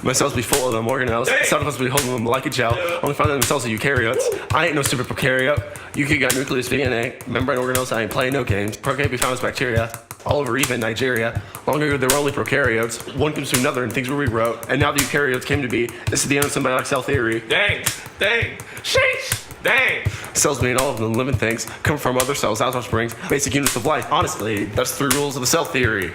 My cells be full of them organelles. Some of us be holding them like a gel. Only find them in cells of eukaryotes. I ain't no stupid prokaryote. You could got nucleus DNA. Membrane organelles, I ain't playing no games. Procreate be found as bacteria. All over even Nigeria. Long ago there were only prokaryotes. One comes to another and things were rewrote. And now the eukaryotes came to be. This is the end of symbiotic cell theory. Dang, sheesh, dang. Cells being all of them living things come from other cells, as offsprings, basic units of life. Honestly, that's 3 rules of the cell theory.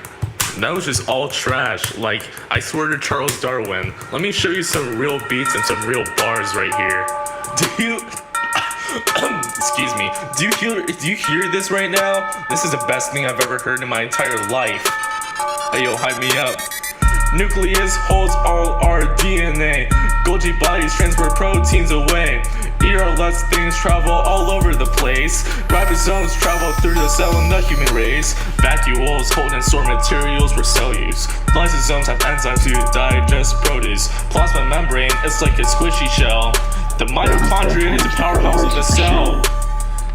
That was just all trash. Like, I swear to Charles Darwin. Let me show you some real beats and some real bars right here. Do you... Excuse me. Do you hear this right now? This is the best thing I've ever heard in my entire life. Hey, yo, hype me up. Nucleus holds all our DNA. Golgi bodies transport proteins away. ER lets things travel all over the place. Ribosomes travel through the cell in the human race. Vacuoles hold and store materials for cell use. Lysosomes have enzymes to digest produce. Plasma membrane is like a squishy shell. The mitochondria is the powerhouse of the cell.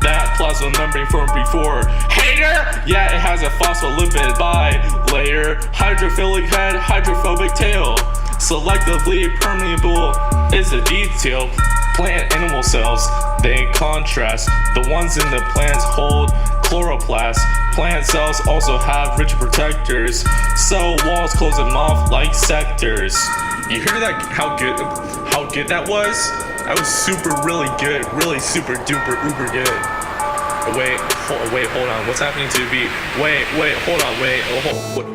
That plasma membrane formed before. Hater! Yeah, it has a phospholipid bilayer. Hydrophilic head, hydrophobic tail. Selectively permeable is a detail. Plant animal cells, they in contrast. The ones in the plants hold chloroplasts. Plant cells also have rich protectors. Cell walls close them off like sectors. You hear that? How good that was? That was really good. Really super duper uber good. Wait, hold on. What's happening to the beat? Wait, hold on, what?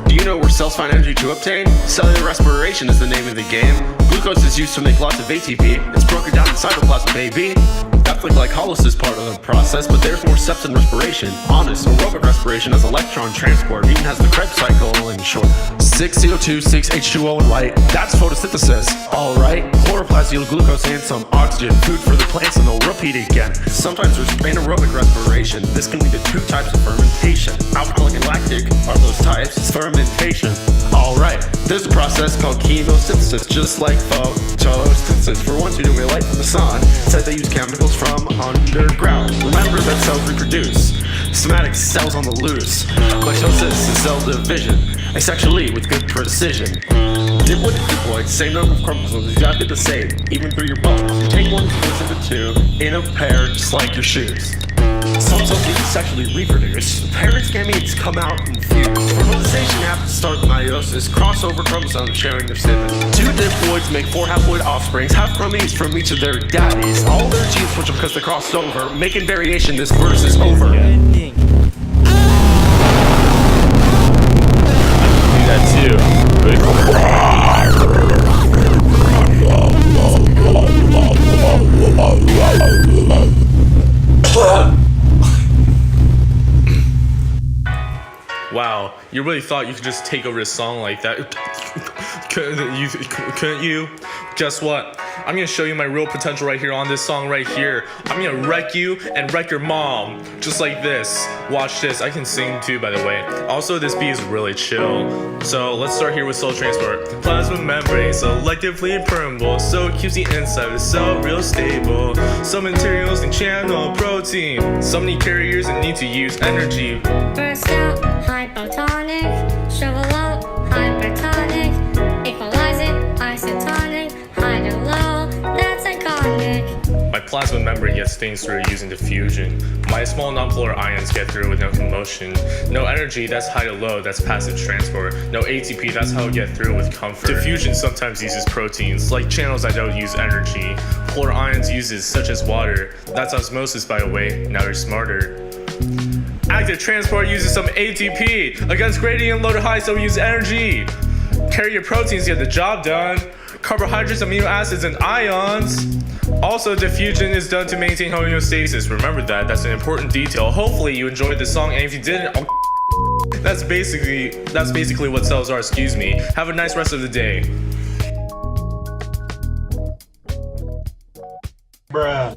Do you know where cells find energy to obtain? Cellular respiration is the name of the game. Glucose is used to make lots of ATP. It's broken down in cytoplasm, baby. Definitely glycolysis is part of the process, but there's more steps in respiration. Honest, aerobic respiration has electron transport, even has the Krebs cycle in short. 6 CO2, 6 H2O and light, that's photosynthesis. Alright, chloroplasts yield glucose and some oxygen, food for the plants, and they'll repeat again. Sometimes there's anaerobic respiration. This can lead to 2 types of fermentation. Alcoholic and lactic are those types. It's fermentation. Alright, there's a process called chemosynthesis, just like photosynthesis. For once, you're doing light from the sun. Said they use chemicals from underground. Remember that cells reproduce. Somatic cells on the loose. Mitosis is cell division. Asexually with good precision. Diploid to diploid, same number of chromosomes, exactly the same, even through your bones. You take one, split into 2, in a pair, just like your shoes. Some cells need to sexually reproduce. Parents' gametes come out and fuse. Fertilization happens to start with meiosis, crossover chromosomes sharing their semen. 2 diploids make 4 haploid offsprings, half chromates from each of their daddies. All their genes switch them because they crossed over, making variation. This verse is over. That too. Wow, you really thought you could just take over a song like that? Couldn't you? Guess what? I'm gonna show you my real potential right here on this song right here. I'm gonna wreck you and wreck your mom. Just like this. Watch this. I can sing too, by the way. Also, this beat is really chill. So let's start here with cell transport. Plasma membrane, selectively permeable, so it keeps the inside of the cell real stable. Some materials can channel protein. Some need carriers and need to use energy. Burst out, hypotonic. Shovel out, hypertonic. Equalize it, isotonic. High to low, that's iconic. My plasma membrane gets things through using diffusion. My small nonpolar ions get through with no commotion. No energy, that's high to low, that's passive transport. No ATP, that's how I get through with comfort. Diffusion sometimes uses proteins, like channels that don't use energy. Polar ions uses such as water. That's osmosis, by the way, now you're smarter. Active transport uses some ATP. Against gradient low to high, so we use energy. Carrier proteins get the job done. Carbohydrates, amino acids, and ions. Also, diffusion is done to maintain homeostasis. Remember that, that's an important detail. Hopefully you enjoyed this song, and if you didn't, that's basically what cells are, excuse me. Have a nice rest of the day. Bruh.